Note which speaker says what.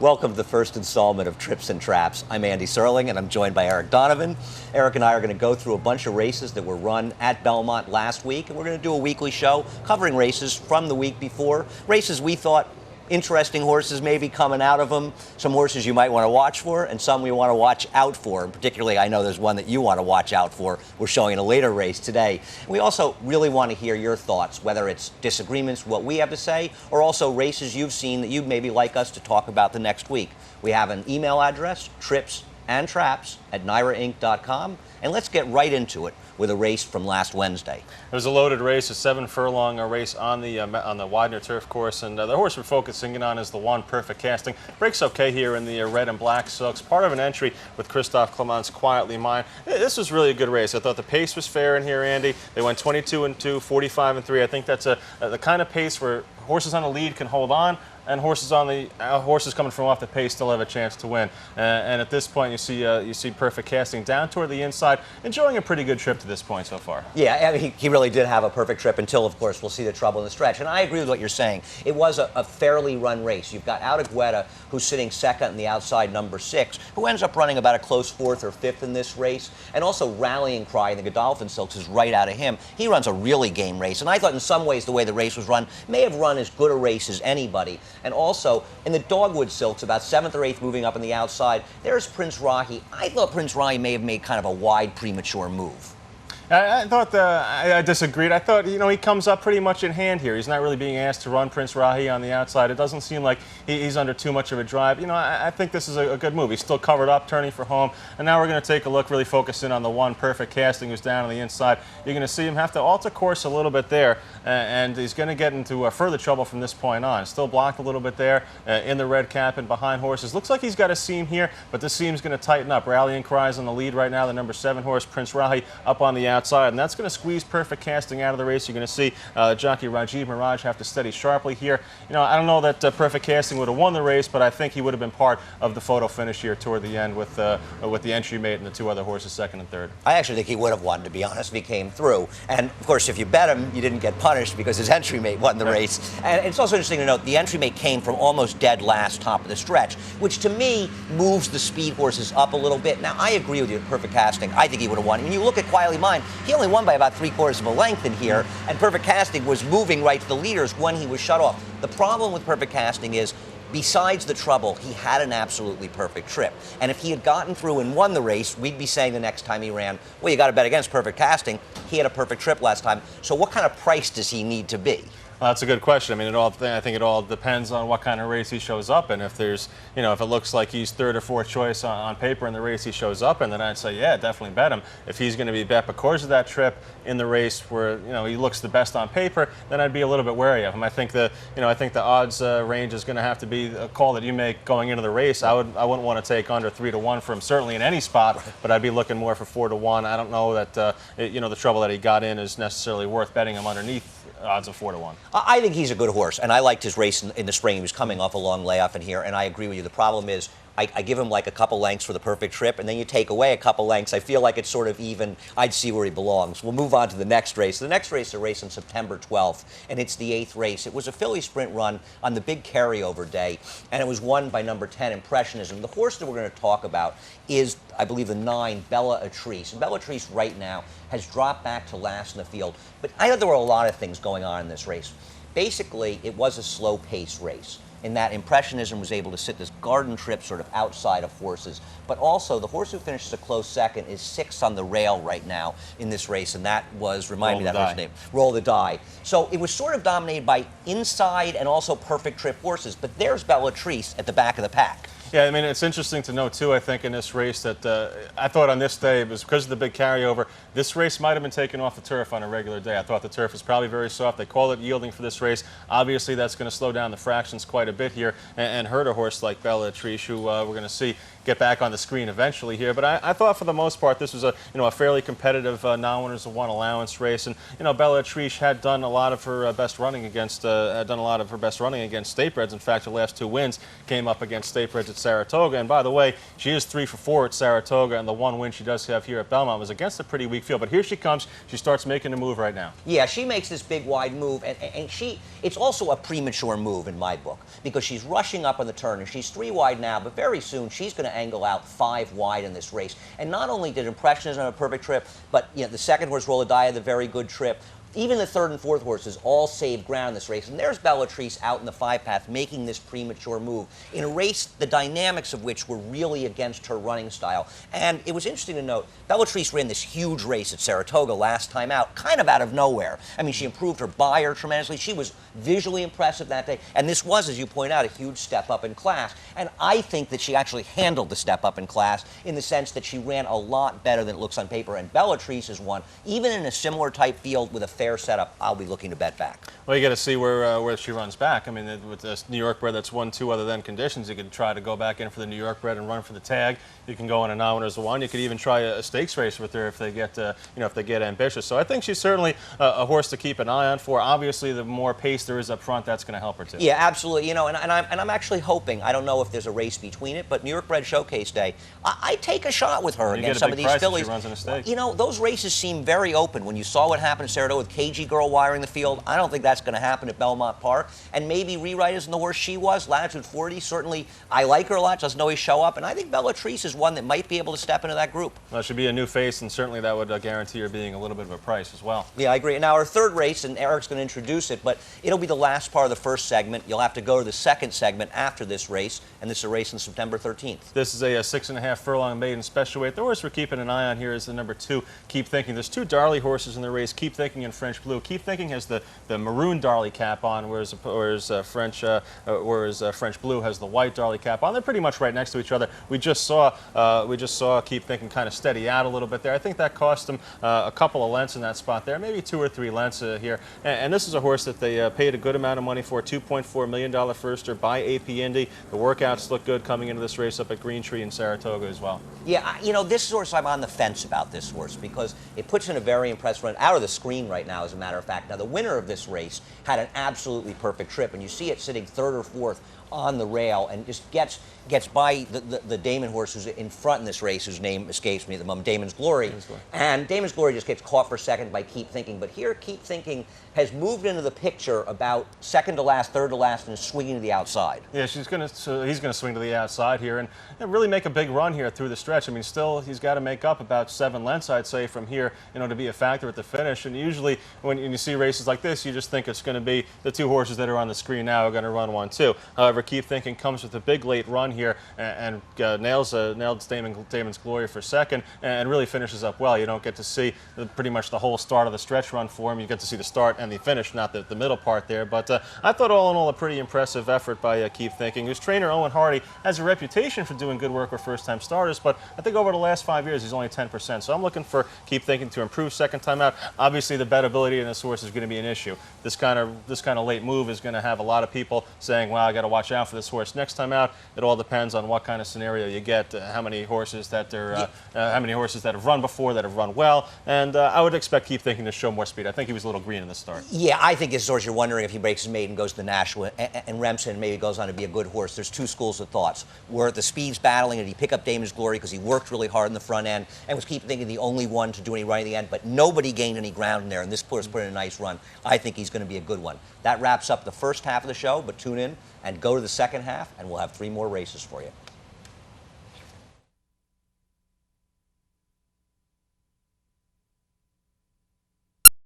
Speaker 1: Welcome to the first installment of Trips and Traps. I'm Andy Serling, and I'm joined by Eric Donovan. Eric and I are going to go through a bunch of races that were run at Belmont last week, and we're going to do a weekly show covering races from the week before, races we thought interesting horses maybe coming out of them, some horses you might want to watch for, and some we want to watch out for. And particularly, I know there's one that you want to watch out for. We're showing in a later race today. We also really want to hear your thoughts, whether it's disagreements with what we have to say, or also races you've seen that you'd maybe like us to talk about the next week. We have an email address, tripsandtraps@NYRAinc.com, and let's get right into it with a race from last Wednesday.
Speaker 2: It was a loaded race, a 7-furlong race on the Widener turf course, and the horse we're focusing in on is the one, Perfect Casting. Breaks okay here in the red and black silks, part of an entry with Christophe Clement's Quietly Mine. This was really a good race. I thought the pace was fair in here, Andy. They went 22-2, 45-3. I think that's the kind of pace where horses on the lead can hold on, and horses coming from off the pace still have a chance to win. And at this point, you see Perfect Casting down toward the inside, enjoying a pretty good trip to this point so far.
Speaker 1: Yeah, I mean, he really did have a perfect trip until, of course, we'll see the trouble in the stretch. And I agree with what you're saying. It was a fairly run race. You've got Audiguetta, who's sitting second in the outside number 6, who ends up running about a close 4th or 5th in this race. And also Rallying Cry in the Godolphin Silks is right out of him. He runs a really game race. And I thought in some ways the way the race was run may have run as good a race as anybody. And also, in the Dogwood Silks, about 7th or 8th moving up on the outside, there's Prince Rahi. I thought Prince Rahi may have made kind of a wide, premature move.
Speaker 2: I thought I disagreed. I thought, he comes up pretty much in hand here. He's not really being asked to run Prince Rahi on the outside. It doesn't seem like he's under too much of a drive. I think this is a good move. He's still covered up, turning for home. And now we're going to take a look, really focus in on the one, Perfect Casting, who's down on the inside. You're going to see him have to alter course a little bit there, and he's going to get into further trouble from this point on. Still blocked a little bit there in the red cap and behind horses. Looks like he's got a seam here, but this seam's going to tighten up. Rallying Cry's on the lead right now, the number 7 horse, Prince Rahi, up on the outside. And that's going to squeeze Perfect Casting out of the race. You're going to see jockey Rajiv Miraj have to steady sharply here. I don't know that Perfect Casting would have won the race, but I think he would have been part of the photo finish here toward the end with the entry mate and the 2 other horses, 2nd and 3rd.
Speaker 1: I actually think he would have won, to be honest, if he came through. And, of course, if you bet him, you didn't get punished because his entry mate won the race. And it's also interesting to note the entry mate came from almost dead last, top of the stretch, which to me moves the speed horses up a little bit. Now, I agree with you, Perfect Casting. I think he would have won. When you look at Quietly Mine, he only won by about 3/4 of a length in here, and Perfect Casting was moving right to the leaders when he was shut off. The problem with Perfect Casting is, besides the trouble, he had an absolutely perfect trip. And if he had gotten through and won the race, we'd be saying the next time he ran, well, you got to bet against Perfect Casting. He had a perfect trip last time. So what kind of price does he need to be?
Speaker 2: Well, that's a good question. I mean, I think it all depends on what kind of race he shows up in. If there's, if it looks like he's 3rd or 4th choice on paper in the race he shows up in, then I'd say, yeah, definitely bet him. If he's going to be bet because of that trip in the race where, he looks the best on paper, then I'd be a little bit wary of him. I think the odds range is going to have to be a call that you make going into the race. I wouldn't want to take under 3-1 for him, certainly in any spot, but I'd be looking more for 4-1. I don't know that, the trouble that he got in is necessarily worth betting him underneath odds of 4-1.
Speaker 1: I think he's a good horse, and I liked his race in the spring. He was coming off a long layoff in here, and I agree with you. The problem is I give him like a couple lengths for the perfect trip, and then you take away a couple lengths. I feel like it's sort of even. I'd see where he belongs. We'll move on to the next race. The next race is a race on September 12th, and it's the 8th race. It was a filly sprint run on the big carryover day, and it was won by number 10, Impressionism. The horse that we're going to talk about is, I believe, the 9, Bella Atrice. And Bella Atrice right now has dropped back to last in the field, but I thought there were a lot of things going on in this race. Basically, it was a slow-paced race, in that Impressionism was able to sit this garden trip sort of outside of horses. But also, the horse who finishes a close second is 6th on the rail right now in this race, and that was, remind me that horse's name, Roll the Die. So it was sort of dominated by inside and also perfect trip horses, but there's Bella Atrice at the back of the pack.
Speaker 2: Yeah, I mean, it's interesting to note, too, I think, in this race that I thought on this day, it was because of the big carryover, this race might have been taken off the turf on a regular day. I thought the turf was probably very soft. They call it yielding for this race. Obviously, that's going to slow down the fractions quite a bit here and hurt a horse like Bella Atrice, who we're going to see get back on the screen eventually here. But I thought for the most part this was a fairly competitive non-winners of one allowance race, and Bella Atrice had done a lot of her best running against Statebreds. In fact, her last 2 wins came up against Statebreds at Saratoga. And by the way, she is 3 for 4 at Saratoga, and the 1 win she does have here at Belmont was against a pretty weak weak field. But here she comes. She starts making the move right now.
Speaker 1: Yeah, she makes this big wide move, and it's also a premature move in my book because she's rushing up on the turn, and she's 3 wide now, but very soon she's going to angle out 5 wide in this race. And not only did Impressionism have a perfect trip, but the second horse, Rolodaya, had a very good trip. Even the third and fourth horses all saved ground in this race. And there's Bellatrix out in the 5-path making this premature move in a race, the dynamics of which were really against her running style. And it was interesting to note, Bellatrix ran this huge race at Saratoga last time out, kind of out of nowhere. I mean, she improved her buyer tremendously. She was visually impressive that day. And this was, as you point out, a huge step up in class. And I think that she actually handled the step up in class in the sense that she ran a lot better than it looks on paper. And Bellatrix is one, even in a similar type field with a fair setup, I'll be looking to bet back.
Speaker 2: Well, you got to see where she runs back. I mean, with this New York bred that's 1-2 other than conditions, you could try to go back in for the New York bred and run for the tag. You can go in a non-winners of 1. You could even try a stakes race with her if they get if they get ambitious. So I think she's certainly a horse to keep an eye on for. Obviously, the more pace there is up front, that's going to help her too.
Speaker 1: Yeah, absolutely. And I'm actually hoping. I don't know if there's a race between it, but New York bred Showcase Day, I take a shot with her against some of these fillies.
Speaker 2: She runs in a stake.
Speaker 1: Those races seem very open. When you saw what happened at Saratoga with KG Girl wiring the field, I don't think that's going to happen at Belmont Park. And maybe Rewrite isn't the horse she was. Latitude 40, certainly, I like her a lot. Doesn't always show up. And I think Bellatrix is one that might be able to step into that group.
Speaker 2: Well, it should be a new face, and certainly that would guarantee her being a little bit of a price as well.
Speaker 1: Yeah, I agree. Now, our third race, and Eric's going to introduce it, but it'll be the last part of the first segment. You'll have to go to the second segment after this race, and this is a race on September 13th.
Speaker 2: This is a 6.5 furlong maiden special weight. The horse we're keeping an eye on here is the number 2, Keep Thinking. There's 2 Darley horses in the race, Keep Thinking and French Blue. Keep Thinking has the maroon Darley cap on, whereas French Blue has the white Darley cap on. They're pretty much right next to each other. We just saw Keep Thinking kind of steady out a little bit there. I think that cost them a couple of lengths in that spot there, maybe 2 or 3 lengths here. And this is a horse that they paid a good amount of money for, $2.4 million firster by AP Indy. The workouts look good coming into this race up at Green Tree in Saratoga as well.
Speaker 1: Yeah, this horse, I'm on the fence about this horse because it puts in a very impressive run out of the screen right now, as a matter of fact. Now, the winner of this race had an absolutely perfect trip, and you see it sitting 3rd or 4th on the rail and just gets by the Damon horse who's in front in this race, whose name escapes me at the moment, Damon's Glory. And Damon's Glory just gets caught for second by Keep Thinking. But here, Keep Thinking has moved into the picture about 2nd to last, 3rd to last, and is swinging to the outside.
Speaker 2: Yeah, he's going to swing to the outside here and really make a big run here through the stretch. I mean, still, he's got to make up about 7 lengths, I'd say, from here, to be a factor at the finish. And usually, when you see races like this, you just think it's going to be the 2 horses that are on the screen now are going to run 1-2. However, Keep Thinking comes with a big late run here and nails Damon's Glory for second and really finishes up well. You don't get to see pretty much the whole start of the stretch run for him. You get to see the start and the finish, not the middle part there. But I thought all in all a pretty impressive effort by Keep Thinking, whose trainer Owen Hardy has a reputation for doing good work with first-time starters, but I think over the last 5 years he's only 10%. So I'm looking for Keep Thinking to improve second time out. Obviously the bettability in this horse is going to be an issue. This kind of late move is going to have a lot of people saying, well, I got to watch out for this horse next time out. It all depends on what kind of scenario you get, how many horses that have run before, that have run well, and I would expect Keep Thinking to show more speed. I think he was a little green in the start.
Speaker 1: Yeah, I think this horse, you're wondering if he breaks his maiden, goes to the Nashua, and Remsen maybe goes on to be a good horse. There's 2 schools of thoughts. Were the speeds battling, and did he pick up Damon's Glory because he worked really hard in the front end and was Keep Thinking the only one to do any running at the end, but nobody gained any ground in there, and this horse put in a nice run. I think he's going to be a good one. That wraps up the first half of the show, but tune in and go to the second half, and we'll have 3 more races for you.